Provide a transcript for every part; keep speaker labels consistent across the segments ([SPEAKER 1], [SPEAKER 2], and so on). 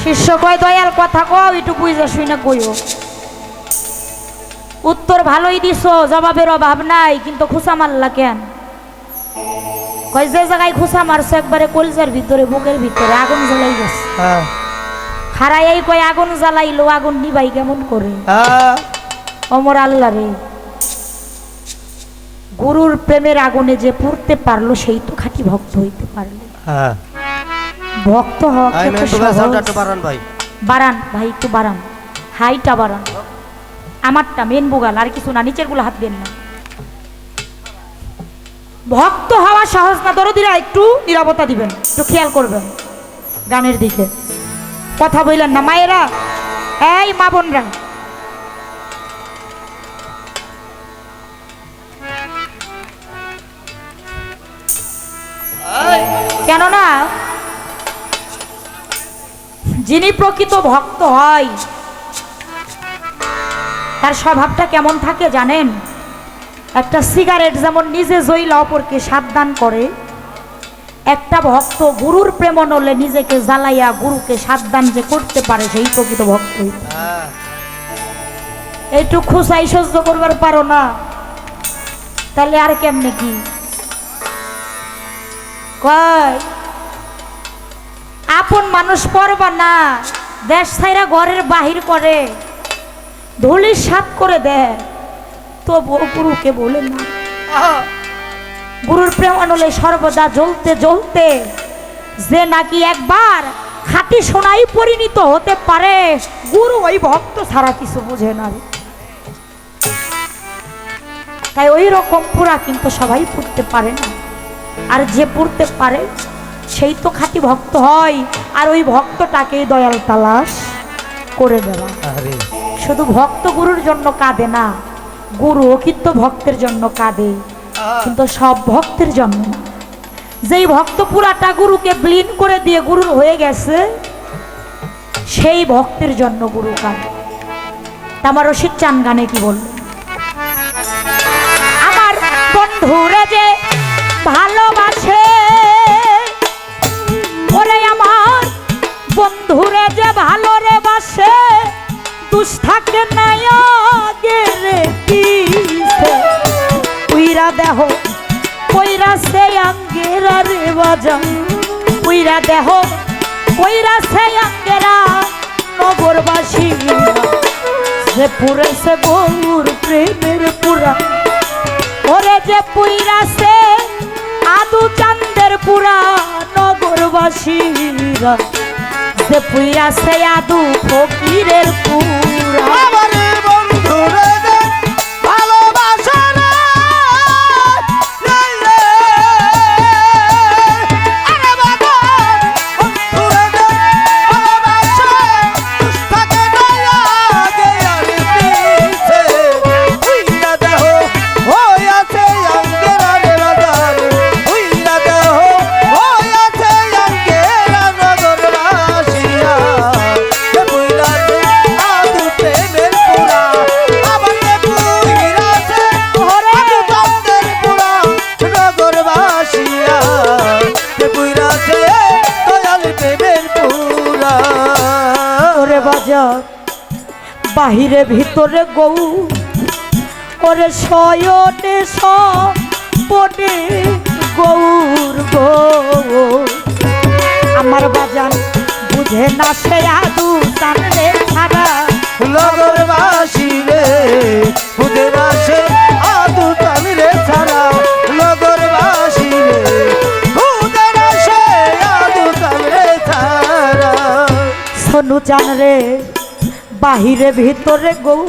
[SPEAKER 1] শিষ্য কয় দয়াল কথা কও, একটু বুঝা শুনে কইও। উত্তর ভালোই দিছো, জবাবের অভাব নাই, কিন্তু খুসা মারলা কেন? কয় যে জায়গায় খুসা মারছো একবারে কলজার ভিতরে, বুকের ভিতরে আগুন জ্বলাই গেছে। খারাই এই কয় আগুন জ্বালাইলো, আগুন নিবাই কেমন করে? অমর আল্লাহ রে, গুরুর প্রেমের আগুনে যে পুড়তে পারলো সেই তো খাঁটি ভক্ত হইতে পারলো। ভক্ত হওয়া বাড়ান ভাই, একটু বাড়ান, হাইটা বাড়ান, আমারটা মেন বুগাল, আর কিছু না, নিচের গুলো হাত দেন না। ভক্ত হওয়া সহজ না, দরদিরা একটু নিরাপত্তা দিবেন, একটু খেয়াল করবেন গানের দিকে, কথা বললেন না মায়েরা, এই মা বোনরা। কেননা যিনি প্রকৃত ভক্ত হয় তার স্বভাবটা কেমন থাকে জানেন? একটা সিগারেট যেমন নিজে জ্বলা অপরকে সাবধান করে, একটা ভক্ত গুরুর প্রেম নলে নিজেকে জ্বালাইয়া গুরুকে সাবধান যে করতে পারে সেই প্রকৃত ভক্ত। এইটু খুশাই সহ্য করবার পারো না, তাহলে আর কেমনে কি কয়? আপন মানুষ পরবা না, দেশ ছাইরা ঘরের বাহির করে, ধুলির সাত করে দেয়, তো গুরুকে বলে না। গুরুর প্রেম আনলে সর্বদা জ্বলতে জ্বলতে যে নাকি একবার খাঁটি সোনাই পরিণত হতে পারে, গুরু ওই ভক্ত ছাড়া কিছু বুঝে না। তাই ওই রকম পুরা কিন্তু সবাই পড়তে পারে না, আর যে পড়তে পারে সেই তো খাঁটি ভক্ত হয়। আর ওই ভক্তটাকেই দয়াল তালাশ করে দেওয়া। শুধু ভক্ত গুরুর জন্য কাঁদে না, গুরুও কিন্তু ভক্তের জন্য কাঁদে, কিন্তু সব ভক্তের জন্য। যেই ভক্ত পুরাটা গুরুকে বিলীন করে দিয়ে গুরুর হয়ে গেছে, সেই ভক্তের জন্য গুরু কাঁদে। আমার রশিদ চান গানে কি বলল? আমার বন্ধুরে যে ভালোবাসে, ওরে আমার বন্ধুরে যে ভালো রে বাসে, দুষ থাকে নাই গেলে কি উইরা দেহ কইরা সে আঙ্গেরা রে বাজান, উইরা দেহ কইরা সে আঙ্গেরা নগরবাসী, যে পুরেছে গৌর প্রেমের পুরা, ওরে যে পুইরা সে আদু চান্দের পুরা নগরবাসীরা, যে পুইরা সে আদু ফকিরের পুরা।
[SPEAKER 2] আমারে বন্ধুরে যে ভালোবাসা রে, আরে বাবা বন্ধুরে যে ভালোবাসা, দুষ থাকে না আগে আর পিছে, উইরা দেহ হইয়াছে আঙ্গেরা রে বাজার, উইরা দেহ হইয়াছে আঙ্গেরা নগরবাসীরা, যে পুইরা যে আদু প্রেমের পুরা, আবার যে পুইরা যে আদু চান্দের পুরা নগরবাসীরা, যে পুইরা যে দয়াল প্রেমের পুরা।
[SPEAKER 1] ওরে বাজার বাহিরে ভিতরে গৌ, ওরে শয়নে সপনে গৌর গো, আমার বাজান বুঝে না সে আদু চান্দে ছাড়া,
[SPEAKER 2] নগরবাসী রে বুঝে না সে আদু চাঁদরে ছাড়া, নগরবাসী রে বুঝে না সে আদু চাঁদরে ছাড়া।
[SPEAKER 1] সোনু চান রে বাহিরে ভিতরে গৌ,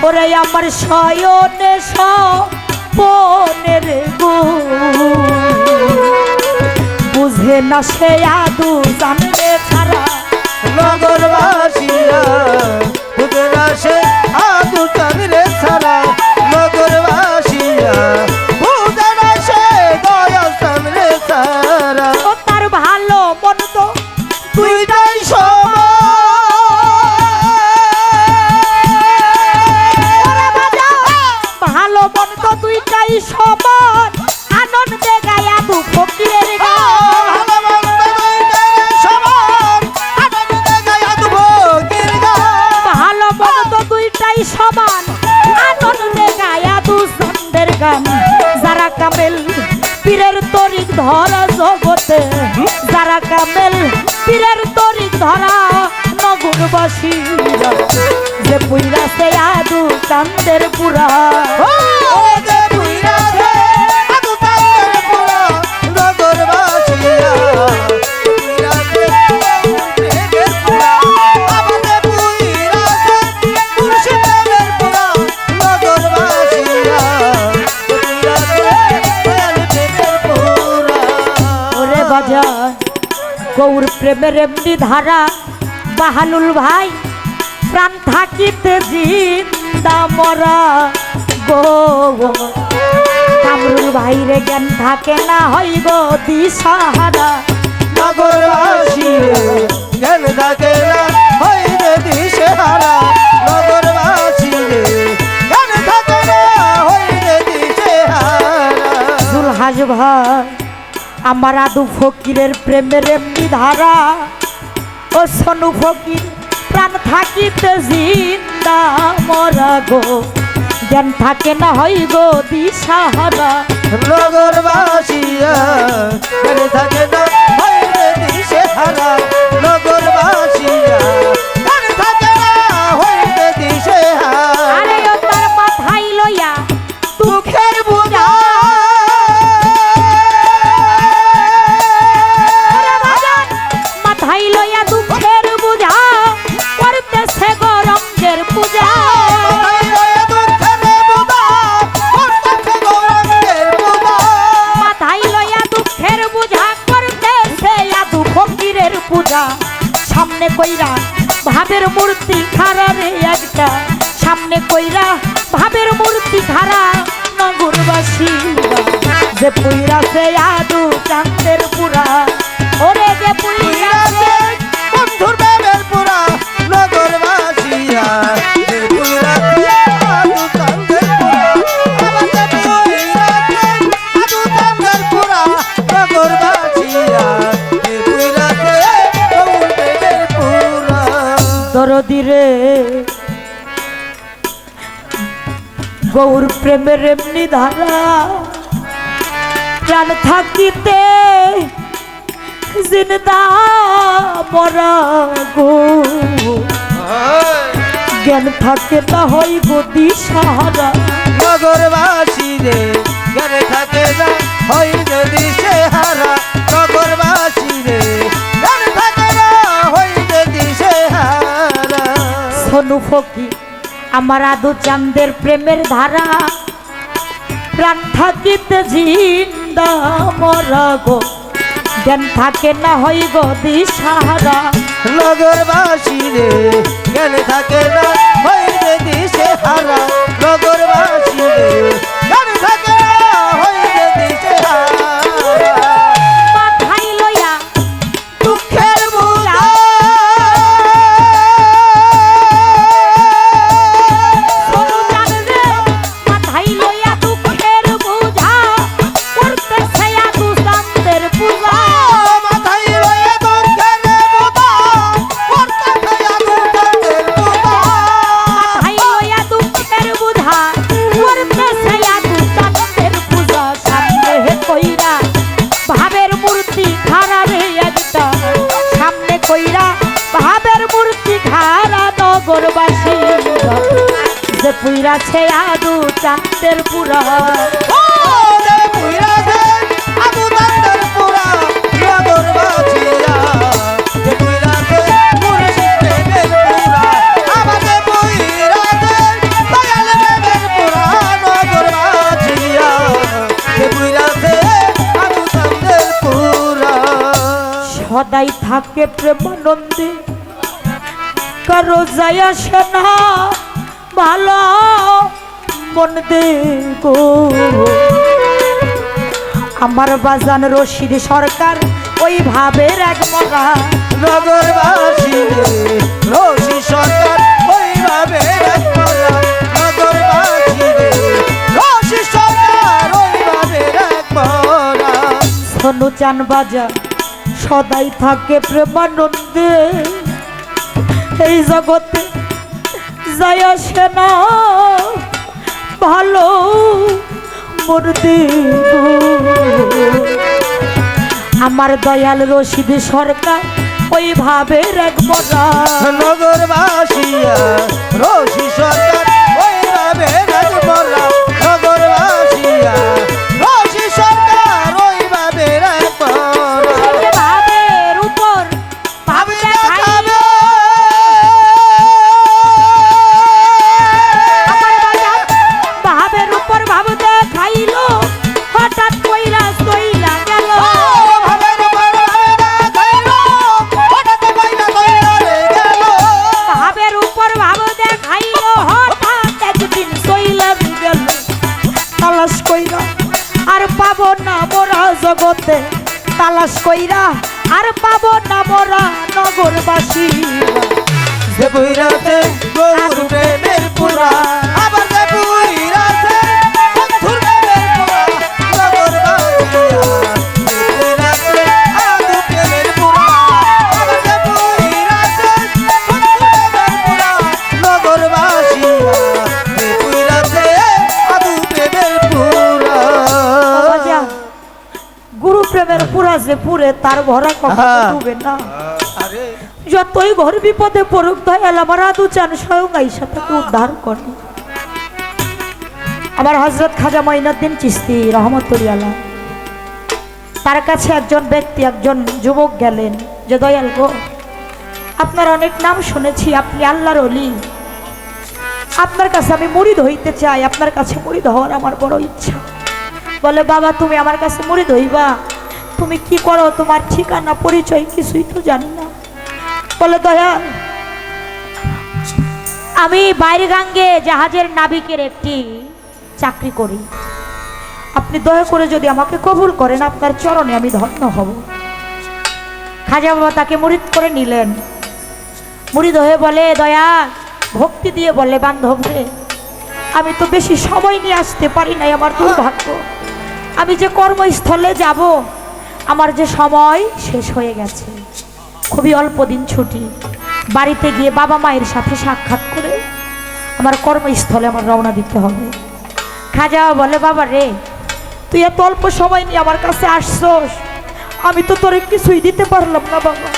[SPEAKER 1] ওরে আমার শয়নে সপনে রে গো, বুঝে না সে আদু চান্দে ছাড়া,
[SPEAKER 2] নগরবাসীরা বুঝে না সে আদু চাঁদরে ছাড়া, নগরবাসীরা বুঝে না সে দয়াল চাঁদরে ছাড়া।
[SPEAKER 1] ও তার ভালো মন্দ
[SPEAKER 2] দুইটাই সমান,
[SPEAKER 1] ভালো মন্দ দুইটাই সমান, আনন্দে গায়া দু ফকিরের গান,
[SPEAKER 2] ভালো মন্দ দুইটাই সমান,
[SPEAKER 1] নগরবাসীরা যে পুইরাছে আদু চান্দের পুরা
[SPEAKER 2] ও যে পুইরাছে আদু চান্দের পুরা নগরবাসীরা পুইরাছে প্রেমের পুরা আমাদের পুইরাছে মুর্শিদের পুরা নগরবাসীরা পুইরাছে প্রেমের পুরা
[SPEAKER 1] ওরে বাজার গৌর প্রেমের এমনি ধারা বাহালুল ভাই প্রাণ থাকিতে জিন্দা মরা গো কামরুল ভাই রে জ্ঞান থাকে না হই গো দিশাহারা
[SPEAKER 2] নগরবাসীরা জ্ঞান থাকে না হইবে দিশেহারা নগরবাসীরে জ্ঞান থাকে না হইবে দিশেহারা
[SPEAKER 1] জুলহাজ ভাই আমার আদু ফকিরের প্রেমের এমনি ধারা ও সনু ফকির প্রাণ থাকিতে জিন্দা মরা গো জ্ঞান থাকে না হই গো দিশাহারা
[SPEAKER 2] নগরবাসীরা জ্ঞান থাকে না হইবে দিশেহারা নগরবাসীরা জ্ঞান থাকে না হইবে দিশেহারা
[SPEAKER 1] আরে ও তার মাথায় লইয়া
[SPEAKER 2] দুঃখের বোঝা
[SPEAKER 1] ওরে বাজান মাথায় লইয়া দুঃখের বুঝা করতেছে গরঙ্গের পূজা মাথায় লইয়া দুঃখের বুঝা করতেছে আদু ফকিরের পূজা সামনে কইরা ভাবের মূর্তি খাড়া রে একটা সামনে কইরা ভাবের মূর্তি খাড়া নগরবাসীরা যে পুইরাছে আদু চান্দের পুরা ওরে যে পুইরাছে
[SPEAKER 2] বন্ধুর প্রেমের পুরা নগরবাসীরা যে পুইরাছে আদু চান্দের পুরা আমাদের পুইরাছে আদু চান্দের পুরা নগরবাসীরা যে পুইরাছে বন্ধুর প্রেমের পুরা
[SPEAKER 1] দরদি রে গৌর প্রেমের এমনি ধারা প্রাণ থাকিতে জিন্দা মরা গো জ্ঞান থাকে না হই গো দিশাহারা
[SPEAKER 2] নগরবাসীরে জ্ঞান থাকে না হইবে দিশেহারা নগরবাসীরে জ্ঞান থাকে না হইবে দিশেহারা
[SPEAKER 1] সনু ফকির আমার আদু চান্দের প্রেমের ধারা প্রাণ থাকিতে জিন্দা মরা গো জ্ঞান থাকে না হই গো দিশাহারা
[SPEAKER 2] নগরবাসীরে জ্ঞান থাকে না হইবে দিশেহারা নগরবাসীরে জ্ঞান থাকে না হইবে দিশেহারা
[SPEAKER 1] মাথায় লইয়া
[SPEAKER 2] দুঃখের বোঝা
[SPEAKER 1] সনু চান রে মাথায় লইয়া দুঃখের বুঝা করতেছে আদু চান্দের পূজা
[SPEAKER 2] মাথায় রয়ে দুঃখের বোঝা করতে আদু চান্দের পূজা
[SPEAKER 1] মাথায় লইয়া দুঃখের বুঝা করতেছে আদু চান্দের পূজা সামনে হে কইরা ভাবের মূর্তি খাড়া রে একটা সামনে কইরা ভাবের মূর্তি খাড়া নগরবাসীরা যে পুইরাছে আদু চান্দের পুরা
[SPEAKER 2] ও রে পুইরাছে আদু চান্দের পুরা নগরবাসীরা যে পুইরাছে মুর্শিদের পুরা আমাদের পুইরাছে দয়াল প্রেমের পুরা নগরবাসীরা যে পুইরাছে আদু চান্দের পুরা
[SPEAKER 1] সদাই থাকে প্রেমানন্দে কারো যায় আসে না ভালো মন দে গো আমার বাজান রশিদ সরকার ওই ভাবের এক মরা
[SPEAKER 2] নগরবাসীরে রশি সরকার ওইভাবে এক মরা নগরবাসীরে রশি সরকার ওইভাবে এক মরা
[SPEAKER 1] সোনু চান বাজা সদাই থাকে প্রেমানন্দে এই জগতে যায় আসে না ভালো মরতে গো। আমার দয়াল রশিদ সরকার ওই ভাবের এক মরা।
[SPEAKER 2] নগরবাসিয়া রশি সরকার ওই ভাবে রাজমরা। নগরবাসিয়া রশি সরকার ওই ভাবে রাজমরা।
[SPEAKER 1] যে ভাবের উপর ভাব
[SPEAKER 2] ভাবে
[SPEAKER 1] দেখাইলো, আমার বাজার ভাবের উপর ভাব দেখাইলো, হঠাৎ কইরা সইলা গেল।
[SPEAKER 2] ভাবের উপর ভাবে দেখাইলো, হঠাৎ কইরা কইরা রে গেল।
[SPEAKER 1] ভাবের উপর ভাব দেখাইলো, হঠাৎ একদিন সইলা গেল। তালাশ কইরা আর পাবো না মোরা জগতে, তালাশ কইরা আর পাবো না মোরা নগরবাসী।
[SPEAKER 2] যে বইরাতে গরুর প্রেমের পুরা, আবার যে বইরাতে বন্ধুর প্রেমের পুরা। নগরবাসিয়া যে বইরাতে আদু প্রেমের পুরা, আবার যে বইরাতে বন্ধুর প্রেমের পুরা। নগরবাসিয়া যে বইরাতে আদু প্রেমের পুরা।
[SPEAKER 1] বাবাজা, গুরু প্রেমের পুরা যে পুরে তার ভরা কখনো
[SPEAKER 2] হ্যাঁ।
[SPEAKER 1] ডুবে না।
[SPEAKER 2] আরে
[SPEAKER 1] যতই ঘর বিপদে পড়ুক দয়াল আমার আদু চান স্বয়ং আইসা তাকে উদ্ধার করে। আমার হযরত খাজা মঈনুদ্দিন চিশতি রহমতুল্লাহ আলাইহি, তার কাছে একজন ব্যক্তি, একজন যুবক গেলেন যে দয়াল গো, আপনার অনেক নাম শুনেছি, আপনি আল্লাহর ওলি, আপনার কাছে আমি মুরিদ হইতে চাই, আপনার কাছে মুরিদ হওয়ার আমার বড় ইচ্ছা। বলে বাবা, তুমি আমার কাছে মুরিদ হইবা, তুমি কি করো, তোমার ঠিকানা পরিচয় কিছুই তো জানি না। বলে দয়াল, আমি বাইরগাঙ্গে জাহাজের নাবিকের একটি চাকরি করি, আপনি দয়া করে যদি আমাকে কবুল করেন আপনার চরণে আমি ধন্য হব। খাজা বাবা তাকে মুরিদ করে নিলেন। মুরিদ হয়ে বলে দয়াল, ভক্তি দিয়ে বলে বান্ধব রে, আমি তো বেশি সময় নিয়ে আসতে পারি নাই, আমার দুর্ভাগ্য, আমি যে কর্মস্থলে যাব আমার যে সময় শেষ হয়ে গেছে, খুবই অল্প দিন ছুটি, বাড়িতে গিয়ে বাবা মায়ের সাথে সাক্ষাৎ করে আমার কর্মস্থলে আমার রওনা দিতে হবে। খাজা বলে বাবা রে, তুই এত অল্প সময় নিয়ে আমার কাছে আসছস, আমি তো তোরে কিছুই দিতে পারলাম না বাবা,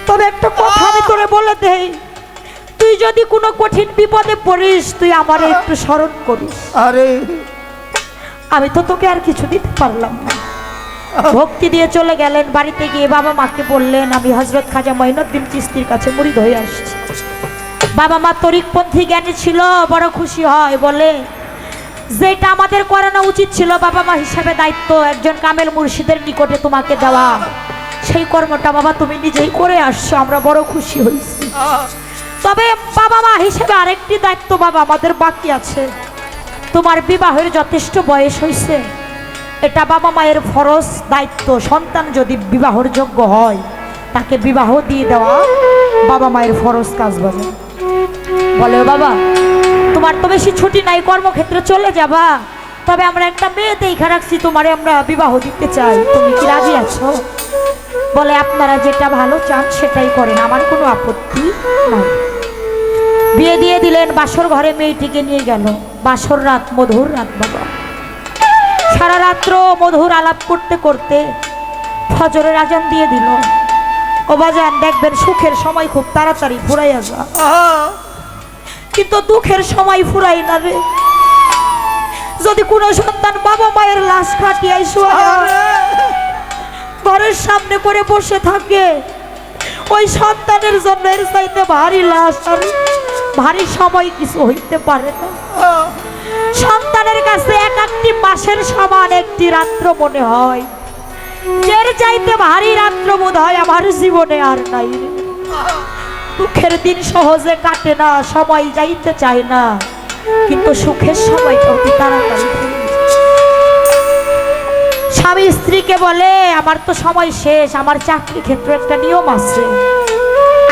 [SPEAKER 1] তবে একটা কথা আমি তোরে বলে দেই, তুই যদি কোনো কঠিন বিপদে পড়িস তুই আমারে একটু স্মরণ করিস,
[SPEAKER 2] আরে
[SPEAKER 1] আমি তো তোকে আর কিছু দিতে পারলাম না। ভক্তি দিয়ে চলে গেলেন। বাড়িতে গিয়ে বাবা মাকে বললেন আমি হযরত খাজা মঈনুদ্দিন চিশতির কাছে মুরিদ হয়ে আসছি। বাবা মা তরিকপন্থী জ্ঞানী ছিল, বড় খুশি হয়, বলে যেটা আমাদের করানো উচিত ছিল বাবা মা হিসাবে দায়িত্ব একজন কামেল মুর্শিদের নিকটে তোমাকে দেওয়া, সেই কর্মটা বাবা তুমি নিজেই করে আসছো, আমরা বড় খুশি হয়েছি। তবে বাবা মা হিসেবে আরেকটি দায়িত্ব বাবা আমাদের বাকি আছে, তোমার বিবাহের যথেষ্ট বয়স হয়েছে, এটা বাবা মায়ের ফরজ দায়িত্ব, সন্তান যদি বিবাহর যোগ্য হয় তাকে বিবাহ দিয়ে দেওয়া বাবা মায়ের ফরজ কাজ বাজে। বলে বাবা, তোমার তো বেশি ছুটি নাই, কর্মক্ষেত্রে চলে যাবা, তবে আমরা একটা মেয়ে দেখা রাখছি, তোমারে আমরা বিবাহ দিতে চাই, তুমি কি রাজি আছো? বলে আপনারা যেটা ভালো চান সেটাই করেন, আমার কোনো আপত্তি নাই। বিয়ে দিয়ে দিলেন। বাসর ঘরে মেয়েটিকে নিয়ে গেল। বাসর রাত, মধুর রাত বাবা, সারা রাত্র মধুর আলাপ করতে করতে ফজরের আজান দিয়ে দিল। ও বাজান, দেখবেন সুখের সময় খুব তাড়াতাড়ি ফুরাইয়া যায়, কিন্তু দুঃখের সময় ফুরাই না রে। যদি কোনো সন্তান বাবা মায়ের লাশ খাটিয়াই শোয়া ঘরের সামনে করে বসে থাকে, ওই সন্তানের জন্য এর চাইতে ভারী লাশ আর ভারী সময় কিছু হইতে পারে না। সন্তানের কাছে এক একটি মাসের সমান একটি রাত্র মনে হয়, এর চাইতে ভারী রাত্র বোধ হয় আমার জীবনে আর নাই। দুঃখের দিন সহজে কাটে না, সময় যাইতে চায় না, কিন্তু সুখের সময়টা অতি তাড়াতাড়ি। স্বামী স্ত্রীকে বলে আমার তো সময় শেষ, আমার চাকরি ক্ষেত্রে একটা নিয়ম আছে,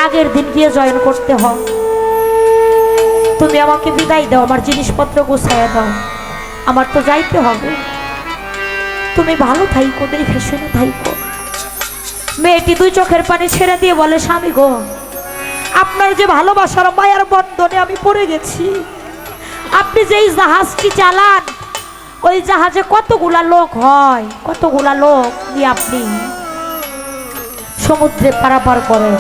[SPEAKER 1] আগের দিন গিয়ে জয়েন করতে হয়, তুমি আমাকে বিদায় দাও, আমার জিনিসপত্র গোছায় দাও, আমার তো যাইতে হবে, তুমি ভালো থাইকো, দেখে শুনে থাইকো। মেয়েটি দুই চোখের পানি ছেড়ে দিয়ে বলে স্বামী গো, আপনার যে ভালোবাসার মায়ার বন্ধনে আমি পড়ে গেছি, আপনি যেই জাহাজটি চালান ওই জাহাজে কতগুলা লোক হয়, কতগুলা লোক নিয়ে আপনি সমুদ্রে পারাপার করে,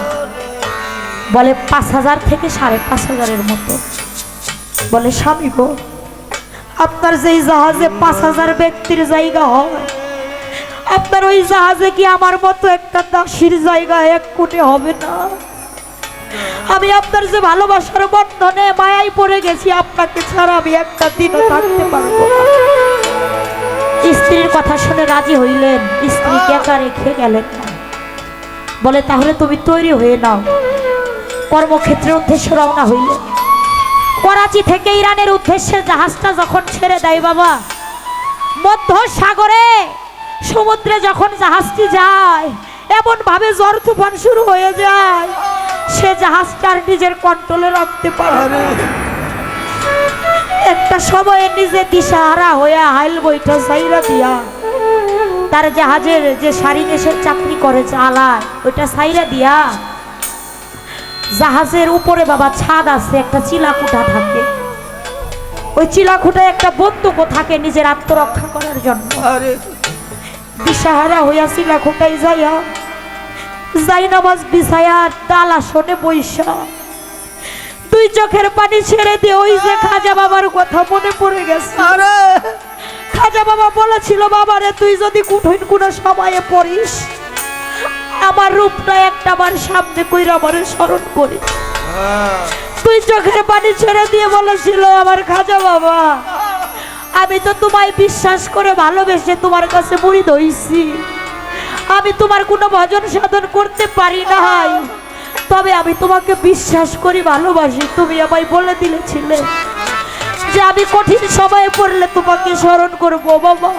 [SPEAKER 1] বলে 5,000 থেকে 5,500-এর মতো। বলে স্বামী গো, আপনার যেই জাহাজে 5,000 ব্যক্তির জায়গা হয়, আপনার ওই জাহাজে কি আমার মতো একটা দাসীর জায়গা এক কোণে হবে না? আমি আপনার যে ভালোবাসার বন্ধনে মায়ায় পড়ে গেছি, আপনাকে ছাড়া আমি একটা দিনও থাকতে পারবো না। স্ত্রীর কথা শুনে রাজি হইলেন, স্ত্রীকে একা রেখে গেলেন না। বলে তাহলে তুমি তৈরি হয়ে নাও, কর্মক্ষেত্রের উদ্দেশ্যে রওনা হইলেন। করাচি থেকে ইরানের উদ্দেশ্যে জাহাজটা যখন ছেড়ে দেয় বাবা, মধ্য সাগরে সমুদ্রে যখন জাহাজটি যায়, এমন ভাবে ঝড় তুফান শুরু হয়ে যায়, সে জাহাজটার নিজের কন্ট্রোলে রাখতে পারে না। একটা সময়ে নিজে দিশাহারা হয়ে হাইল বইটা সাইরা দিয়া তার জাহাজের যে সারি দেশে চাকরি করে চালায়, ওইটা সাইরা দিয়া জাহাজের উপরে বাবা ছাদ আছে, একটা চিলাকুটা থাকে, ওই চিলাকুটায় একটা বন্দুকও থাকে নিজের আত্মরক্ষা করার জন্য। দিশাহারা হইয়া চিলাকুটায় যাইয়া জাইনামাজ বিছায়া ডাল আসনে বইসা দুই চোখের পানি ছেড়ে দিয়ে ওই যে খাজা বাবার কথা মনে পড়ে গেছে। খাজা বাবা বলেছিল, বাবারে তুই যদি কঠিন কোনো সময়ে পড়িস, আমার রূপটা একটাবার সামনে কইরা আমারে স্মরণ করি। তুই চোখের পানি ছেড়ে দিয়ে বলেছিল, আমার খাজা বাবা, আমি তো তোমায় বিশ্বাস করে ভালোবেসে তোমার কাছে মুরিদ হইছি, আমি তোমার কোনো ভজন সাধন করতে পারি নাই, তবে আমি তোমাকে বিশ্বাস করি, ভালোবাসি। তুমি আমায় বলে দিয়েছিলে যে আমি কঠিন সময়ে পড়লে তোমাকে স্মরণ করব। বাবা,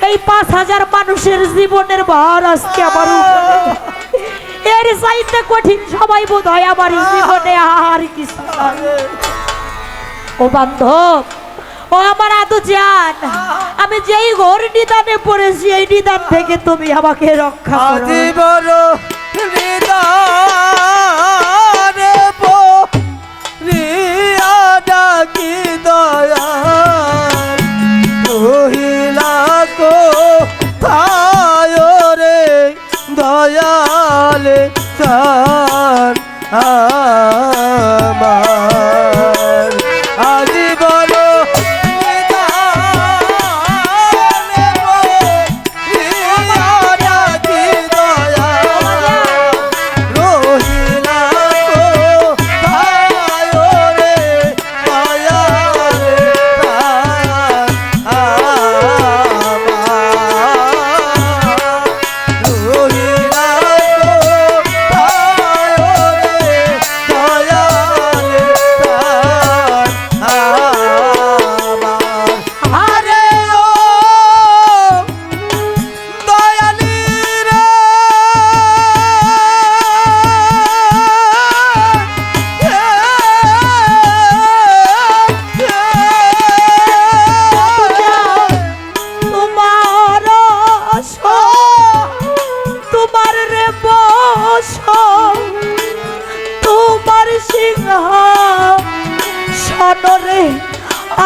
[SPEAKER 1] এই 5,000 মানুষের জীবনের ভার আজকে আমার উপরে, এর চাইতে কঠিন সময় বোধ হয় আমার জীবনে আর কিছু নাই। ও বান্ধব, ও আমার আদু জান, আমি যেই ঘোর নিদানে পড়েছি, এই নিদান থেকে তুমি আমাকে রক্ষা করো।
[SPEAKER 2] দয়ালে চান আমার আজি বলো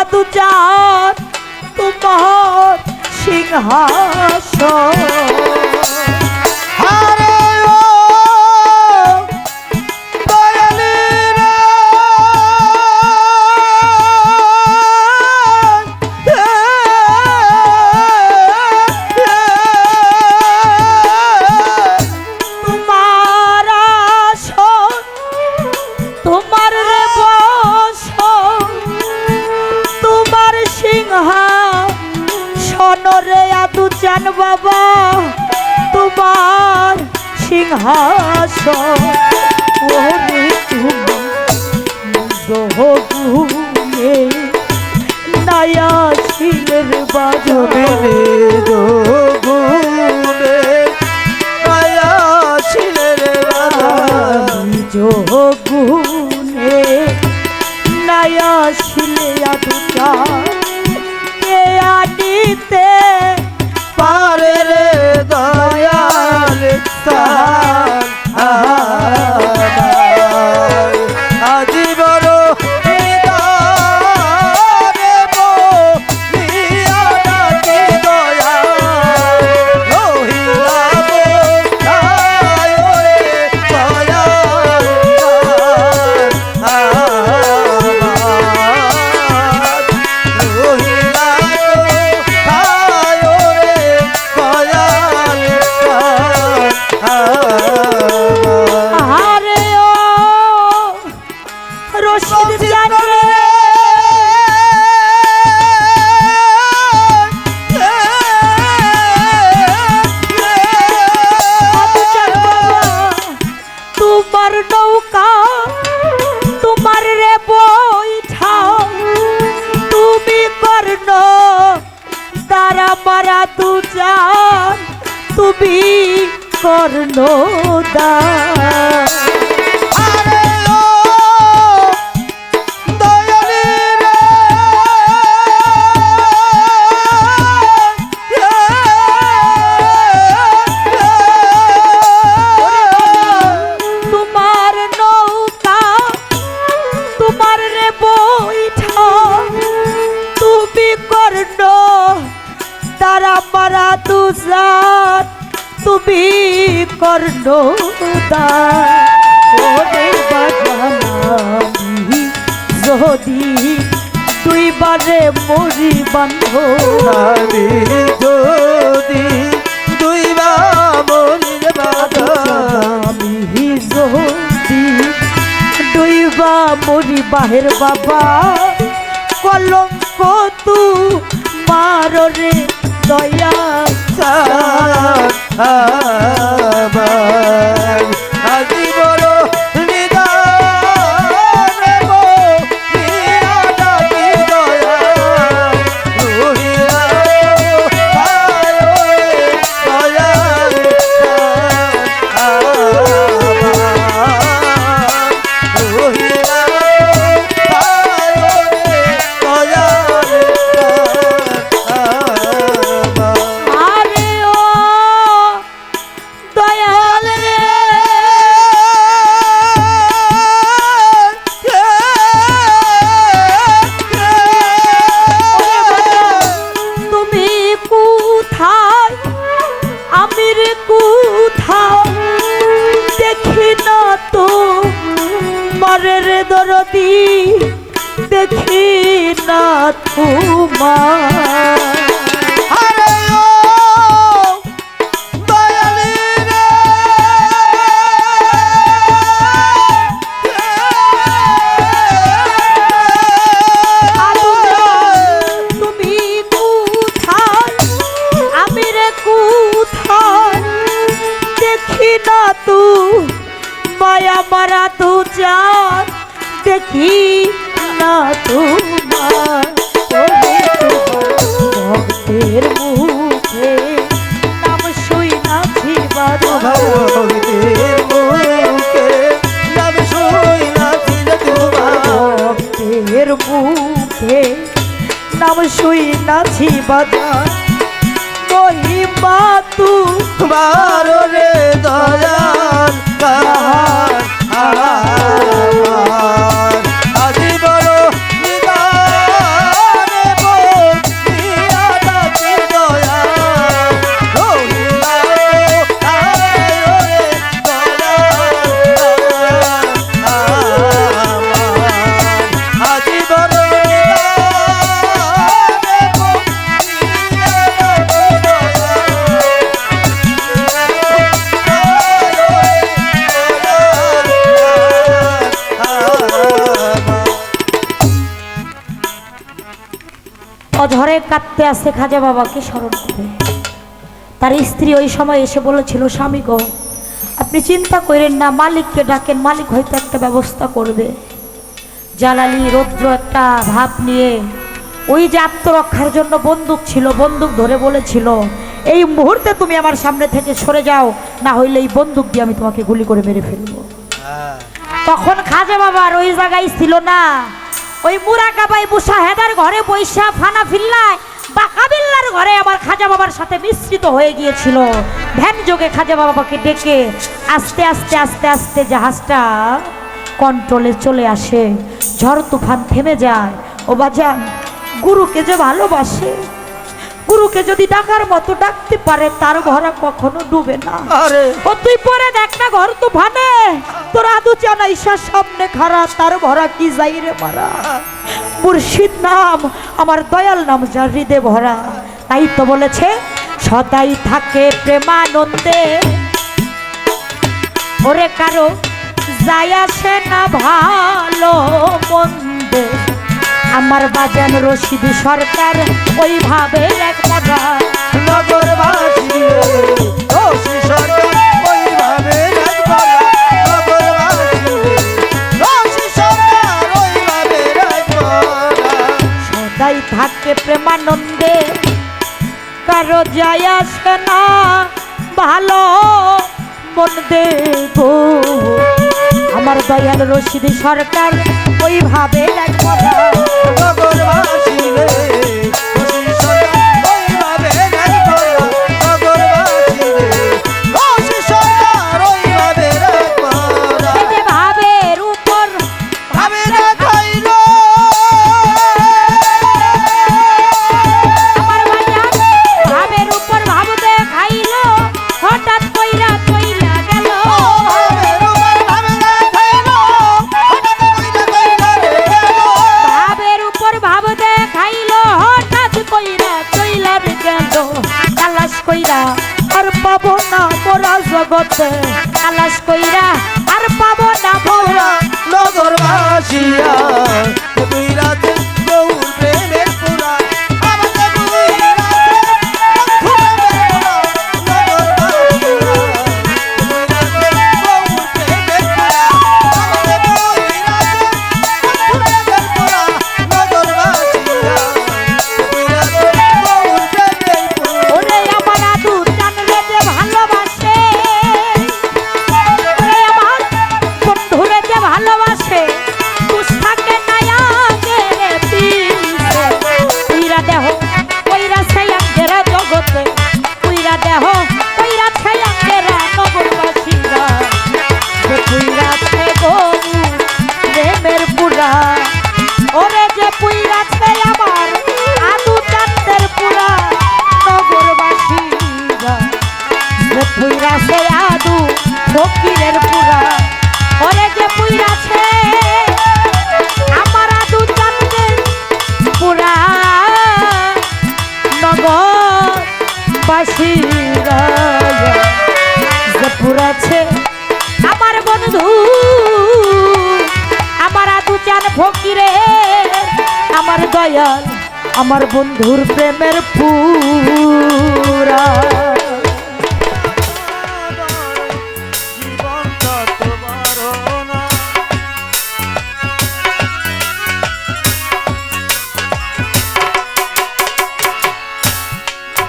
[SPEAKER 2] আদু জান, তোমার সিংহাসন বাবা, তোমার সিংহাসন ওরে তুমি দোগুনে নায়া শিলের বাজনে দোগুনে নায়া শিলের বাজনে যোগুনে নায়া শিলে আদুটা কে আনিতে পারে রে দয়াল তার আজি বড় দয়া রহিলা
[SPEAKER 1] নৌকা তোমার রে বৈঠাও তুমি কর্ণ তারা মারা তু জান তুমি কর্ণ দা
[SPEAKER 2] আরে ও দয়ালি রে
[SPEAKER 1] তোমার নৌকা তোমার রে বৈঠা তুমি কর্ণ তারা মারা তুষার তুমি কর্ণ দা ওরে বাজানি যদি তুই বারে মরি বান্ধ
[SPEAKER 2] আমি যদি দুইবা মরিলে বাধা
[SPEAKER 1] আমি যদি ডুইবা মরি বাহের বাবা কলঙ্ক তু মাররে দয়া
[SPEAKER 2] আমার আজি বড় নিদান গো প্রিয়া ডাকি দয়া রহিয়া আয় দয়া রহিয়া
[SPEAKER 1] আরে ও দয়াল রে তুমি কোথায় আমি রে কোথায় দেখি না তো মরের দরদি দেখি না তোমার
[SPEAKER 2] আরে ও দয়ালি রে
[SPEAKER 1] তুমি কোথায় আমি রে কোথায় দেখি না তু মায়া মারা তু চার দেখি না তোমার ওরে তোমার ভক্তের মুখে নাম শুই না
[SPEAKER 2] ভগবতীর মুখে নাম শুনিয়াছিল তোমার
[SPEAKER 1] ভক্তের মুখে নাম শুই নাছি বাজার মহিমা তু
[SPEAKER 2] বাররে দয়াল কাহার আমার আজি বড় নিদানে বল প্রিয়া ডাকি দয়া রহিলা আয় রে দয়াল আমার আজি বড় নিদানে বল প্রিয়া ডাকি
[SPEAKER 1] অঝরে কাঁদতে আসে খাজা বাবাকে স্মরণ করে। তার স্ত্রী ওই সময় এসে বলেছিল, স্বামী গো আপনি চিন্তা করেন না, মালিককে ডাকেন, মালিক হয়তো একটা ব্যবস্থা করবে। জালালি রৌদ্র একটা ভাব নিয়ে ওই যে আত্মরক্ষার জন্য বন্দুক ছিল, বন্দুক ধরে বলেছিল এই মুহূর্তে তুমি আমার সামনে থেকে সরে যাও, না হইলে এই বন্দুক দিয়ে আমি তোমাকে গুলি করে মেরে ফেলবো। তখন খাজা বাবার ওই জায়গায় ছিল না, ওই মুরাকাবাই মুশাহেদার ঘরে বৈশা ফানা ফিল্লায় বা কাবিল্লার ঘরে আবার খাজা বাবার সাথে মিশ্রিত হয়ে গিয়েছিল। ধ্যান যোগে খাজা বাবাকে ডেকে আস্তে আস্তে আস্তে আস্তে জাহাজটা কন্ট্রোলে চলে আসে, ঝড় তুফান থেমে যায়। ও বাজান, গুরুকে যে ভালোবাসে, গুরুকে যদি ডাকার মতো ডাকতে পারে তার ঘোড়া কখনো ডুবে না।
[SPEAKER 2] আরে
[SPEAKER 1] ও তুই পরে দেখ না, ঘর তুফানে তোর আদু চানা ঈশার সামনে খাড়া, তার ভরা কি যাই রে মারা। মুর্শিদ নাম আমার দয়াল নাম যার হৃদে ভরা, তাই তো বলেছে সদাই থাকে প্রেমানন্দে, ওরে কারো যায় আসে না ভালো মন্দে। আমার বাজান রশিদ সরকার ওইভাবে এক মজা
[SPEAKER 2] নগরবাসী ও সরকার ওইভাবে নগরবাসী
[SPEAKER 1] কারো যায় আসে না ভালো মন দেবো। আমার দয়াল রশিদ সরকার ওইভাবে লেখো না।
[SPEAKER 2] নগরবাসী রে রশিদ সরকার ওইভাবে রাখো না। নগরবাসী রে রশিদ সরকার ওইভাবে রাখো না।
[SPEAKER 1] এই যে ভাবের উপর
[SPEAKER 2] ভাবে দেখাইলো
[SPEAKER 1] আমার ভাইয়া ভাবের উপর ভাব দেখাইলো হঠাৎ কইরা চইলা গেল।
[SPEAKER 2] ভাবের উপর ভাবে দেখাইলো হঠাৎ কইরা রে গেল।
[SPEAKER 1] ভাবের উপর ভাব দেখাইলো হঠাৎ কইরা চইলা গেল। তালাশ কইরা আর পাবো না মোরা জগতে, তালাশ কইরা আর পাবো না মোরা।
[SPEAKER 2] নগরবাসীরা দুই রাতে গৌর প্রেমের পুরা আমাদের দুই রাতে প্রেমের পুরা। নগরবাসীরা দুই রাতে গৌর প্রেমের পুরা আমাদের দুই রাতে প্রেমের পুরা। নগরবাসীরা দুই রাতে গৌর প্রেমের পুরা।
[SPEAKER 1] ওরে আমার আদু জানলে যে ভালোবাসে, ওরে আমার বন্ধুরে যে ভালোবাসে, তুষ থাকে নায়া গেলে পিছে। তুইরা দেহ কইরা ছায়াঙ্গেরা জগতে, তুইরা দেহ কইরা ছায়াঙ্গেরা নগরবাসীরা। যে তুইরা ছে গরু প্রেমের পুরা, ওরে যে পুইরা ছে আমার আদু চাঁদের পুরা নগরবাসীরা। যে পুইরা ছে আদু ফকিরের পুরা, ওরে যে পুইরা ছে আমার আদু চাঁদের পুরা নগরবাসীরা। যে পুরাছে আমার বন্ধু আমার আদু চান ফকিরের, আমার দয়াল আমার বন্ধুর প্রেমের পুরা।
[SPEAKER 2] জীবন তত বড় না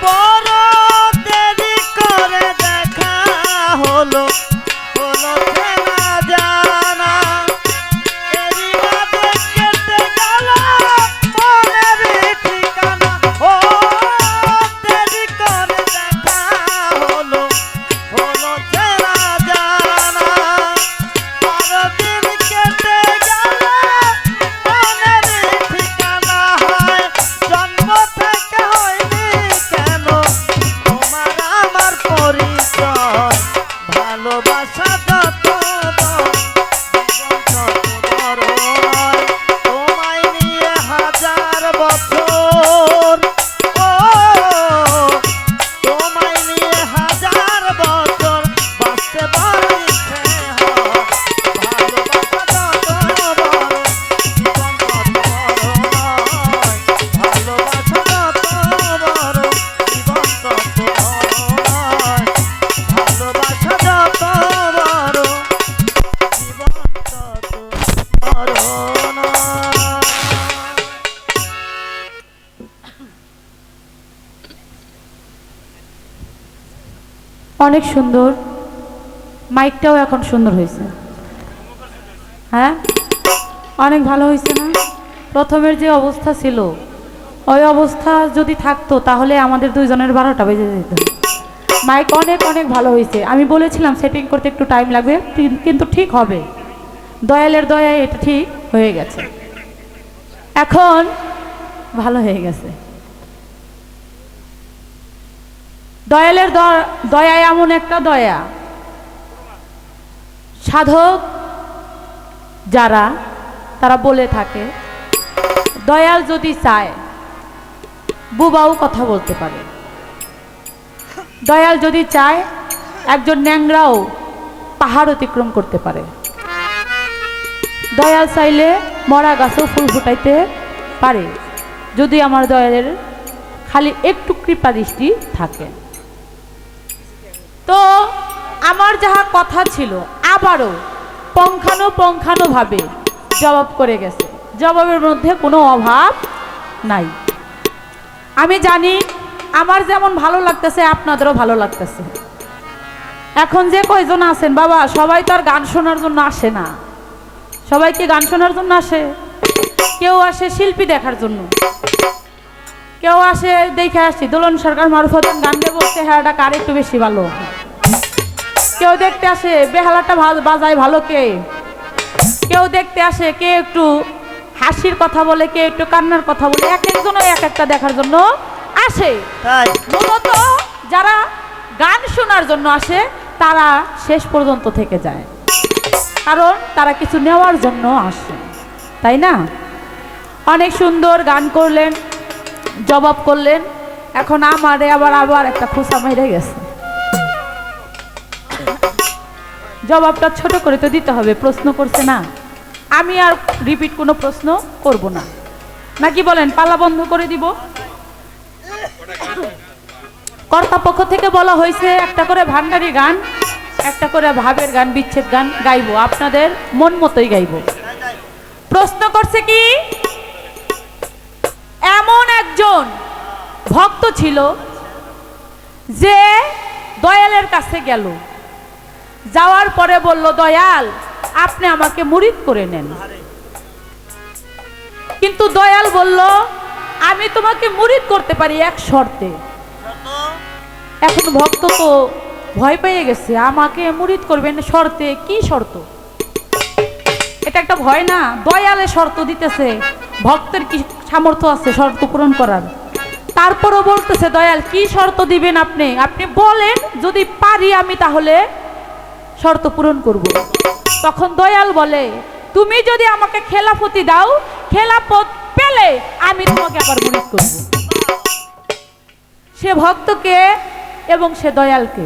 [SPEAKER 2] বড় দেরি করে দেখা হলো হলো চেনা জানা এরই মাঝে কেটে গেল মনের ঠিকানা। ও দেরি করে দেখা হলো হলো চেনা জানা আরো দিন কেটে গেল মনের ঠিকানা। হয় জন্ম থেকে হয়নি কেন তোমার আমার পরিচয়। ভালোবাসা যত জীবন তত বড় নয়। তোমায় নিয়ে হাজার বছর ও তোমায় নিয়ে হাজার বছর বাঁচতে পারো ইচ্ছে হয়। ভালোবাসা যত বড় জীবন তত বড় নয়। ভালোবাসা যত বড় জীবন তত বড় নয়। ভালোবাসা যত বড় জীবন তত বড় নয়।
[SPEAKER 1] অনেক সুন্দর, মাইকটাও এখন সুন্দর হয়েছে। হ্যাঁ অনেক ভালো হয়েছে না? প্রথমের যে অবস্থা ছিল ওই অবস্থা যদি থাকতো তাহলে আমাদের দুইজনের 12টা বেজে যেত। মাইক অনেক অনেক ভালো হয়েছে। আমি বলেছিলাম সেটিং করতে একটু টাইম লাগবে, কিন্তু ঠিক হবে। দয়ালের দয়ায় এটা ঠিক হয়ে গেছে, এখন ভালো হয়ে গেছে। দয়ালের দয়া এমন একটা দয়া, সাধক যারা তারা বলে থাকে দয়াল যদি চায় বুবাও কথা বলতে পারে, দয়াল যদি চায় একজন ন্যাংরাও পাহাড় অতিক্রম করতে পারে, দয়াল চাইলে মরা গাছেও ফুল ফুটাইতে পারে, যদি আমার দয়ালের খালি একটু কৃপা দৃষ্টি থাকে। তো আমার যাহা কথা ছিল আবারও পঙ্খানুপঙ্খানুভাবে জবাব করে গেছে, জবাবের মধ্যে কোনো অভাব নাই। আমি জানি আমার যেমন ভালো লাগতেছে আপনাদেরও ভালো লাগতেছে। এখন যে কয়জন আছেন বাবা, সবাই তো আর গান শোনার জন্য আসে না। সবাই কি গান শোনার জন্য আসে? কেউ আসে শিল্পী দেখার জন্য, কেউ আসে দেখে আসছি দোলন সরকার মারুফতের গান দিয়ে বলছে হ্যাঁ এটা কার একটু বেশি ভালো। কেউ দেখতে আসে বেহালাটা বাজায় ভালো কে, কেউ দেখতে আসে কে একটু হাসির কথা বলে, কে একটু কান্নার কথা বলে, এক একজন এক একটা দেখার জন্য আসে।
[SPEAKER 2] তাই
[SPEAKER 1] মূলত যারা গান শোনার জন্য আসে তারা শেষ পর্যন্ত থেকে যায়, কারণ তারা কিছু নেওয়ার জন্য আসে, তাই না? অনেক সুন্দর গান করলেন, জবাব করলেন। এখন আমারে আবার একটা খোঁচা মেরে গেছে। জবাবটা ছোট করে তো দিতে হবে, প্রশ্ন করছে না। আমি আর রিপিট কোনো প্রশ্ন করব না, নাকি বলেন? পালা বন্ধ করে দিব। কর্তাপক্ষ থেকে বলা হয়েছে একটা করে ভান্ডারি গান, একটা করে ভাবের গান, বিচ্ছেদ গান গাইবো, আপনাদের মন মতোই গাইবো। প্রশ্ন করছে কি, এমন একজন ভক্ত ছিল যে দয়ালের কাছে গেল, যাওয়ার পরে বলল দয়াল আপনি আমাকে মুরিদ করে নেন। কিন্তু দয়াল বলল আমি তোমাকে মুরিদ করতে পারি এক শর্তে। এখন ভক্ত তো ভয় পেয়ে গেছে, আমাকে মুরিদ করবেন শর্তে? কি শর্ত? এটা একটা ভয় না? দয়ালে শর্ত দিতেছে, ভক্তের কি সামর্থ্য আছে শর্ত পূরণ করার? তারপরও বলতেছে দয়াল কি শর্ত দিবেন আপনি? আপনি বলেন, যদি পারি আমি তাহলে শর্ত পূরণ করব। তখন দয়াল বলে তুমি যদি আমাকে খেলাফতি দাও, খেলাফত পেলে আমি তোমাকে আবার মুরিদ করব। সে ভক্তকে এবং সে দয়ালকে,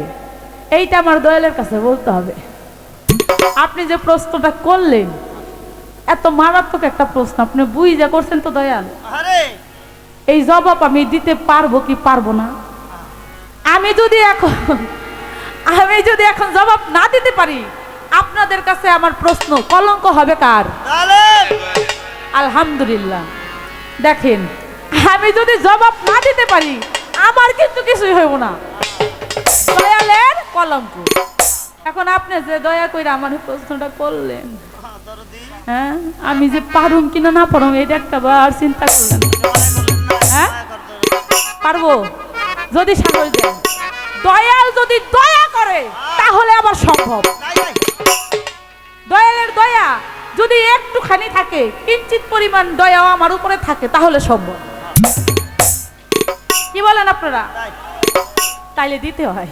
[SPEAKER 1] এইটা আমার দয়ালের কাছে বলতে হবে। আপনি যে প্রশ্নটা করলেন এত মারাত্মক একটা প্রশ্ন, আপনি বুঝে করছেন তো দয়াল? এই জবাব আমি দিতে পারবো কি পারবো না? আমি যদি এখন জবাব না দিতে পারি, আপনাদের কাছে আমার প্রশ্ন কলঙ্ক হবে কার? আলহামদুলিল্লাহ, দেখেন আমি যদি জবাব না দিতে পারি আমার কিন্তু কিছুই হইব না, দয়ালের কলঙ্ক। এখন আপনি যে দয়া করে আমার প্রশ্নটা করলেন, হ্যাঁ আমি যে পারুম কিনা না পারুম এটা একটা বার চিন্তা করলেন? হ্যাঁ পারবো যদি সাগর দেন। দয়াল যদি দয়া করে তাহলে আবার সম্ভব। দয়ালের দয়া যদি একটুখানি থাকে, কিঞ্চিত পরিমাণ দয়াও আমার উপরে থাকে, তাহলে সম্ভব। কি বলেন আপনারা? তাইলে দিতে হয়,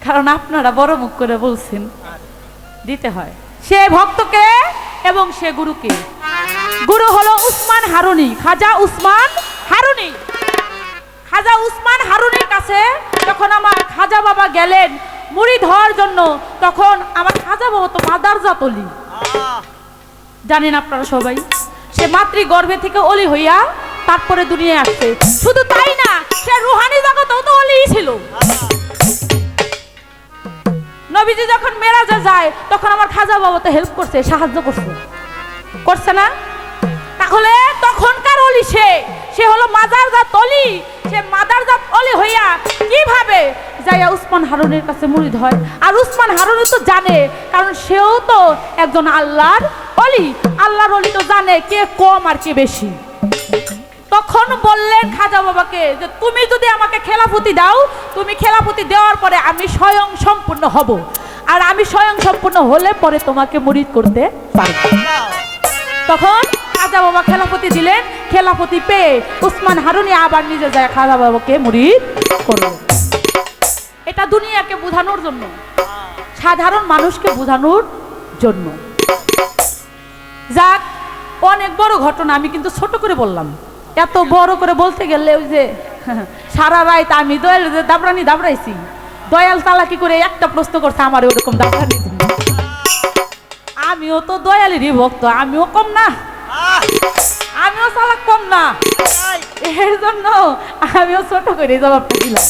[SPEAKER 1] কারণ আপনারা বড় মুখ করে বলছেন, দিতে হয়। সে ভক্তকে এবং সে গুরুকে। গুরু হলো উসমান হারুনি, খাজা উসমান হারুনি। খাজা উসমান হারুনির কাছে যখন আমার খাজা বাবা গেলেন মুরিদ হওয়ার জন্য, তখন আমার খাজা বাবা তো মাদারজাত অলি, জানেন আপনারা সবাই। সে মাতৃগর্ভে থেকে অলি হইয়া তারপরে দুনিয়ায় আসছে। শুধু তাই না, সে রুহানি জগতেও তো অলিই ছিল। নবীজি যখন মেরাজে যায় তখন আমার খাজা বাবা তো হেল্প করছে, সাহায্য করছে না? তাহলে তখনকার অলি সে হলো মাদারজাত অলি। সে মাদারজাত অলি হইয়া কিভাবে যাইয়া উসমান হারুনের কাছে মুরিদ হয়? আর উসমান হারুন তো জানে, কারণ সেও তো একজন আল্লাহর অলি। আল্লাহর অলি তো জানে কে কম আর কে বেশি। তখন বললেন খাজা বাবাকে যে তুমি যদি আমাকে খেলাফতি দাও, তুমি খেলাফতি দেওয়ার পরে আমি স্বয়ং সম্পূর্ণ হব, আর আমি স্বয়ং সম্পূর্ণ হলে পরে তোমাকে মুরিদ করতে পারবো। তখন খাজা বাবা খেলাফতি দিলেন। খেলাফতি পেয়ে উসমান হারুনি আবার নিজে যায় খাজা বাবাকে মুরিদ করলেন। এটা দুনিয়াকে বোঝানোর জন্য, সাধারণ মানুষকে বোঝানোর জন্য। যাক, অনেক বড় ঘটনা, আমি কিন্তু ছোট করে বললাম। এত বড় করে বলতে গেলে ওই যে সারা রাত আমি দয়াল দাবড়াইছি, দয়াল চালাকি করে একটা প্রশ্ন করছে আমার ওরকম দাবড়ানি। আমিও তো দয়ালেরই ভক্ত, আমিও কম না, আমিও চালাক কম না, এর জন্য আমিও ছোট করে জবাবটা দিলাম।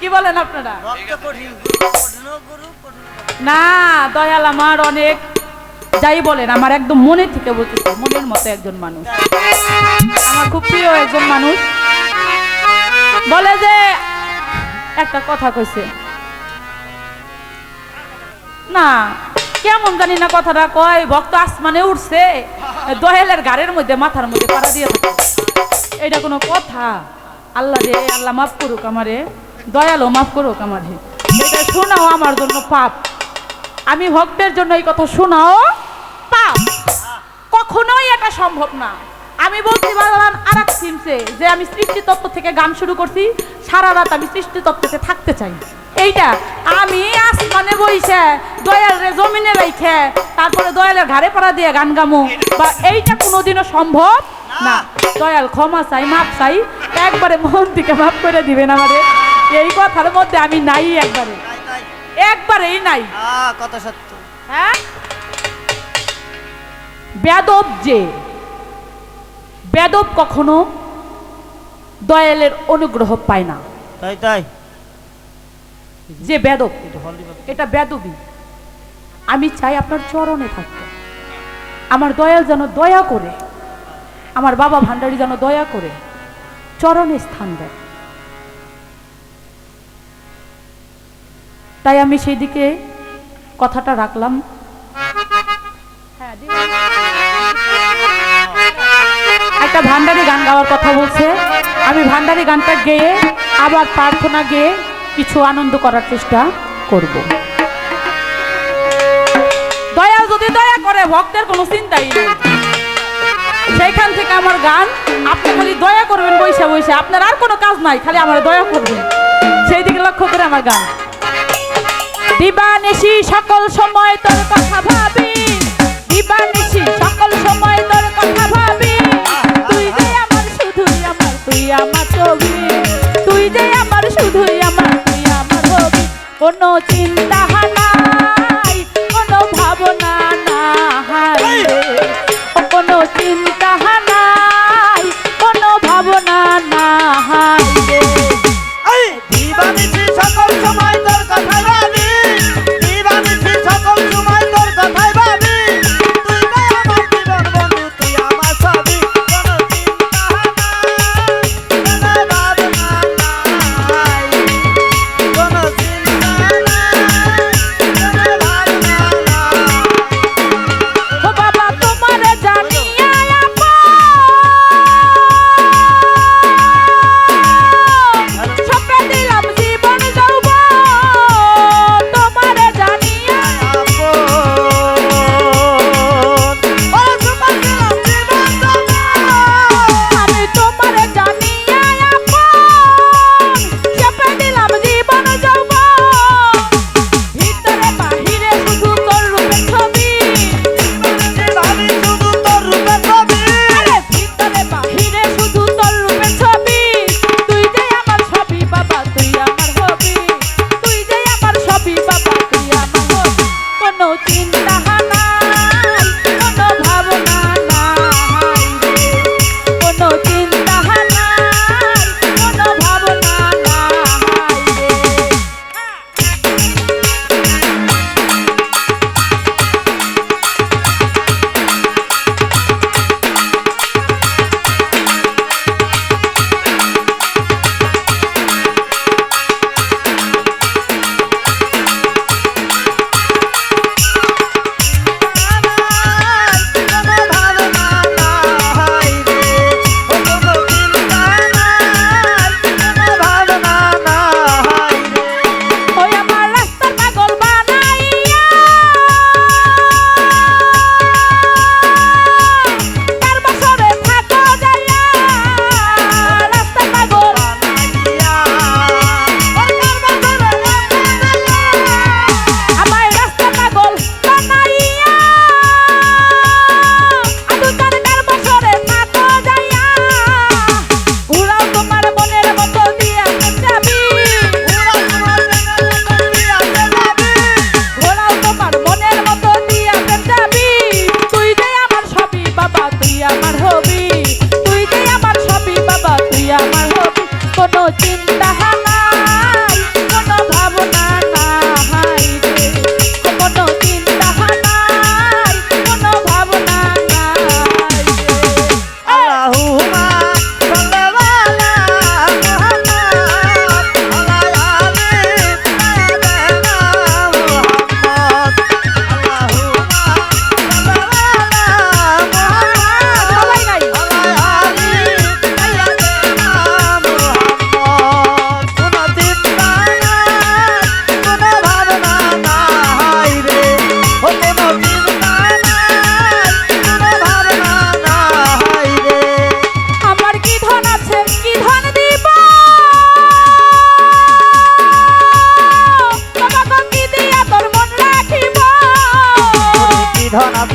[SPEAKER 1] কি বলেন আপনারা? না, দয়াল আমার অনেক, যাই বলেন আমার একদম মনে থেকে বলতেছি, মনের মতো একজন মানুষ, আমার খুব প্রিয় একজন মানুষ। বলে যে একটা কথা কইছে না, কেমন জানি না কথাটা কয়, ভক্ত আসমানে উঠছে, দয়ালের গাড়ির মধ্যে মাথার মধ্যে পাড়া দিয়ে থাকে। এটা কোনো কথা? আল্লাহ রে, আল্লাহ মাফ করুক আমারে, দয়ালও মাফ করুক আমারে। এটা শোনাও আমার জন্য পাপ, আমি ভক্তের জন্য এই কথা শোনাও পাপ। কখনোই এটা সম্ভব না। আমি বলতে পারলাম আর এক সিমসে যে আমি সৃষ্টি তত্ত্ব থেকে গান শুরু করছি, সারা রাত আমি সৃষ্টি তত্ত্বতে থাকতে চাই। এইটা আমি আসমানে বইসে দয়ালের জমিনে রাইখে তারপরে দয়ালের ঘাড়ে পাড়া দিয়ে গান গামো, বা এইটা কোনোদিনও সম্ভব না। দয়াল ক্ষমা চাই, মাপ চাই, একবারে মন থেকে মাফ করে দিবেন আমারে। এই কথার মধ্যে আমি নাই, একবারেই নাই।
[SPEAKER 2] কত সত্য।
[SPEAKER 1] হ্যাঁ, বেদব যে বেদব কখনো দয়ালের অনুগ্রহ পায় না।
[SPEAKER 2] তাই তাই,
[SPEAKER 1] যে বেদব, এটা বেদবি। আমি চাই আপনার চরণে থাকতে, আমার দয়াল যেন দয়া করে, আমার বাবা ভান্ডারী যেন দয়া করে চরণে স্থান দেয়। তাই আমি সেই দিকে কথাটা রাখলাম। একটা ভান্ডারী গান গাওয়ার কথা বলছে, আমি ভান্ডারী গানটা গেয়ে আবার প্রার্থনা গেয়ে কিছু আনন্দ করার চেষ্টা করব। দয়াল যদি দয়া করে, ভক্তের কোনো চিন্তাই নেই। সেইখান থেকে আমার গান, আপনি খালি দয়া করবেন বৈশা বৈশা, আপনার আর কোনো কাজ নাই, খালি আমার দয়া করবেন, সেই দিকে লক্ষ্য করে আমার গান। দিবানিশি সকল সময় তোর কথা ভাবি, দিবানিশি সকল সময় তোর কথা ভাবি, তুই যে আমার শুধুই আমার, তুই আমার ছবি, তুই যে আমার শুধুই আমার, তুই আমার হবি। কোনো চিন্তা নাই, কোনো ভাবনা নাই, কোনো চিন্তা নাই, কোনো ভাবনা নাই।
[SPEAKER 2] দিবানিশি সকল সময় তোর কথা ভাবি, দিবানিশি সকল সময় তোর কথাই ভাবি, তুই যে আমার জীবন বন্ধু, তুই আমার সবই। কোনো চিন্তা নাই, কোনো ভাবনা নাই, কোনো চিন্তা নাই,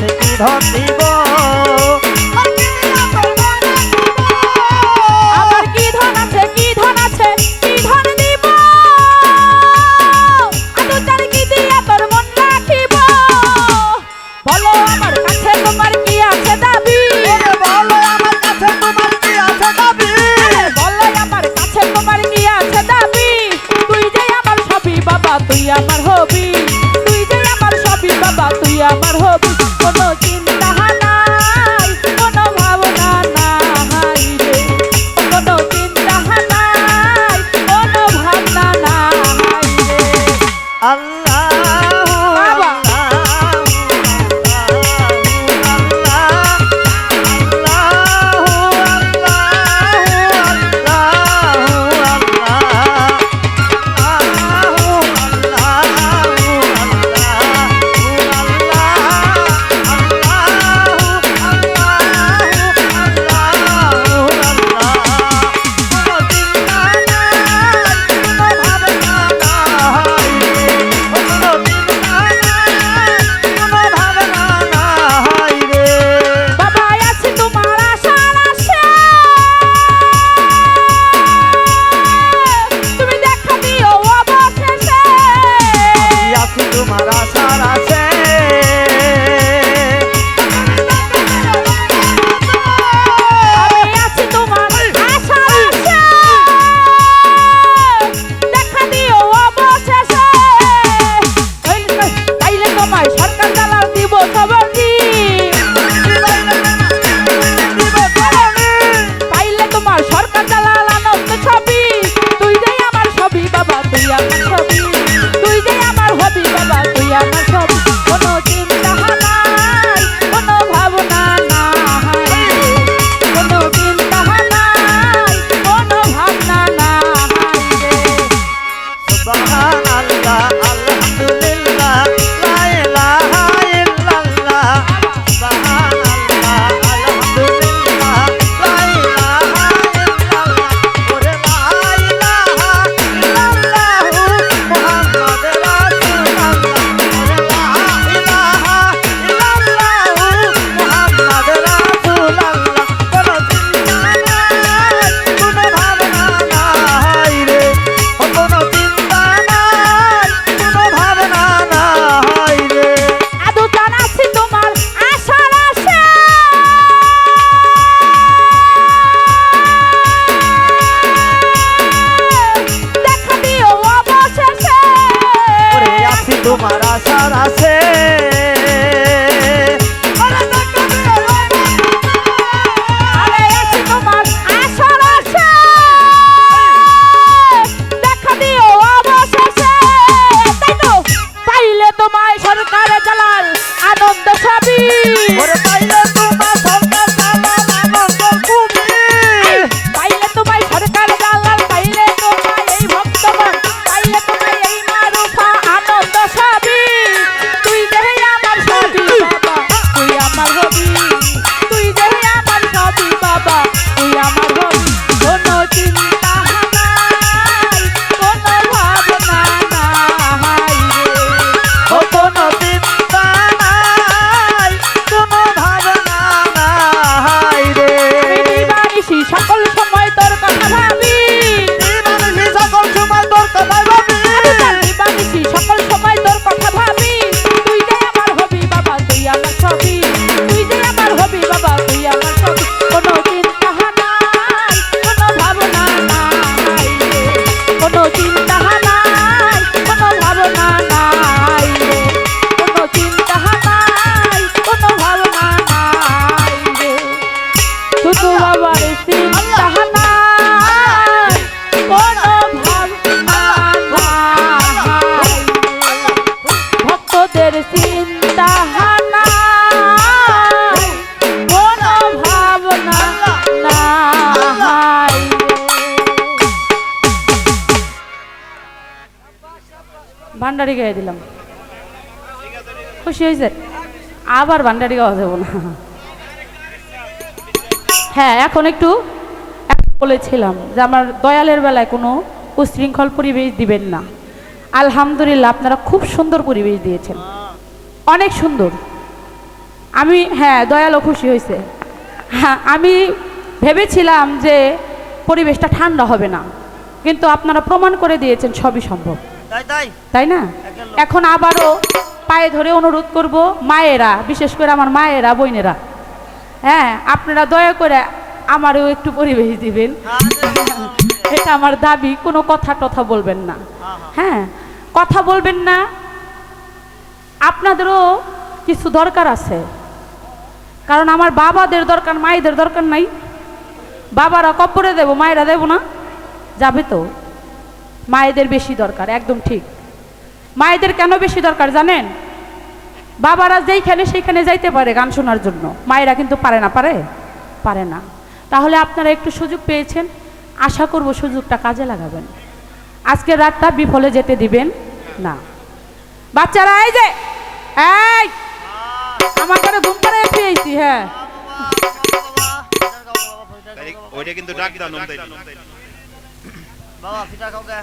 [SPEAKER 2] আছে কি ধন দিব
[SPEAKER 1] আমার কি ধন আছে কি ধন আছে কি ধন দিব আদু চার কি দিয়া তোর মন রাখিব বলো আমার কাছে তোমার কি আছে দাবি
[SPEAKER 2] বলো আমার কাছে তোমার কি আছে দাবি
[SPEAKER 1] বলো আমার কাছে তোমার কি আছে দাবি তুই যে আমার সবই বাবা তুই আমার হবি তুই যে আমার সবই বাবা তুই আমার হবি কোনো চিন্তা নাই কোনো ভাবনা নাই রে কোনো চিন্তা নাই কোনো ভাবনা নাই রে
[SPEAKER 2] আল্লাহ
[SPEAKER 1] বাবা। বাবা আছি তোমার আশার আশে তুমি দেখা দিও অবশেষে
[SPEAKER 2] তোমার আশার আছে
[SPEAKER 1] আমি আছি তোমার আশার আশে দেখা দিও অবশেষে তাইলে তোমায় সরকার দালাল দিব সবজি পাইলে তোমার সরকার দালাল আনন্দ ছবি তুই যে আমার ছবি বাবা তুই আমার ছবি তুই যে আমার হবি বাবা তুই আমার ছবি কোনো চিন্তা নাই কোনো ভাবনা নাই কোনো চিন্তা নাই কোনো ভাবনা নাই
[SPEAKER 2] সুবহানাল্লাহ আলহামদুলিল্লাহ লা ইলাহা ইল্লাল্লাহ সুবহানাল্লাহ আলহামদুলিল্লাহ লা ইলাহা ইল্লাল্লাহ ওরে লা ইলাহা ইল্লাল্লাহ মুহাম্মাদুর রাসূলুল্লাহ ওরে লা ইলাহা ইল্লাল্লাহ মুহাম্মাদুর রাসূলুল্লাহ কোনো চিন্তা নাই কোনো ভাবনা নাই রে কোনো চিন্তা নাই কোনো ভাবনা নাই রে
[SPEAKER 1] আদু জানাচ্ছি তোমার আশার আশে দেখা দিও অবশেষে
[SPEAKER 2] ওরে আছি তোমার আশার আছে
[SPEAKER 1] আরে আছি তোমার আশার আশে দেখা দিও অবশেষে তাই তো পাইলে তোমায় সরকার জালাল আনন্দ ছবি
[SPEAKER 2] ওরে পাইলে তোমার সরকার জালাল আনন্দ খুবই
[SPEAKER 1] পাইলে তোমায় সরকার জালাল পাইলে তোমায় এই ভক্তগণ পাইলে তোমায় এই মারুফা আনন্দ ছবি তুই যে আমার ছবি বাবা তুই আমার হবি তুই যে আমার ছবি বাবা তুই আমার হবি কোনো চিন্তা নাই কোনো ভাবনা নাই রে
[SPEAKER 2] ও কোনো চিন্তা নাই কোনো ভাবনা নাই রে
[SPEAKER 1] দিবানিশি সকল সময় তোর কথা ভাবি
[SPEAKER 2] দিবানিশি সকল সময় তোর কথা ভাবি
[SPEAKER 1] দিবানিশি সকল সময় তোর কথা ভাবি তুই যে আমার হবি বাবা তুই আমার ছবি তুই যে আমার হবি বাবা তুই আমার ছবি কোনো চিন্তা নাই কোনো ভাবনা নাই রে কোনো চিন্তা নাই কোনো ভাবনা নাই রে কোনো চিন্তা নাই কোনো ভাবনা নাই রে শুধু বাবার চিন্তা নাই কোনো ভাবনা নাই ভক্তদের চিন্তা নাই কোনো ভাবনা নাই ভান্ডারি গায়ে দিলাম খুশি হয়েছে আবার ভান্ডারি গাওয়া যাবো না হ্যাঁ এখন একটু বলেছিলাম যে আমার দয়ালের বেলায় কোনো উশৃঙ্খল পরিবেশ দিবেন না আলহামদুলিল্লাহ আপনারা খুব সুন্দর পরিবেশ দিয়েছেন অনেক সুন্দর আমি হ্যাঁ দয়ালও খুশি হয়েছে। হ্যাঁ আমি ভেবেছিলাম যে পরিবেশটা ঠান্ডা হবে না, কিন্তু আপনারা প্রমাণ করে দিয়েছেন সবই সম্ভব,
[SPEAKER 2] তাই তাই
[SPEAKER 1] তাই না?
[SPEAKER 2] একজন লোক।
[SPEAKER 1] এখন আবারও পায়ে ধরে অনুরোধ করব, মায়েরা, বিশেষ করে আমার মায়েরা বোনেরা, হ্যাঁ আপনারা দয়া করে আমারও একটু পরিবেশ দিবেন। এটা আমার দাবি, কোনো কথা টথা বলবেন না, হ্যাঁ কথা বলবেন না। আপনাদেরও কিছু দরকার আছে, কারণ আমার বাবাদের দরকার, মায়েদের দরকার নাই। বাবারা কব্বরে দেব, মায়েরা দেব না, যাবে তো? মায়েদের বেশি দরকার, একদম ঠিক। মায়েদের কেন বেশি দরকার জানেন? বাবারা যেইখানে সেইখানে যাইতে পারে গান শোনার জন্য, মায়েরা কিন্তু পারে না, পারে না। তাহলে আপনারা একটু সুযোগ পেয়েছেন, আশা করব সুযোগটা কাজে লাগাবেন, আজকের রাতটা বিফলে যেতে দিবেন না। বাচ্চারা এই যে এই আমার ঘরে ঘুম পাড়ে পেয়েছি, হ্যাঁ
[SPEAKER 3] ওইটা কিন্তু ডাক দাও নম তাই
[SPEAKER 2] বাবা ফিটা খাও গে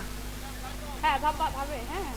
[SPEAKER 1] হ্যাঁ ভাবে হ্যাঁ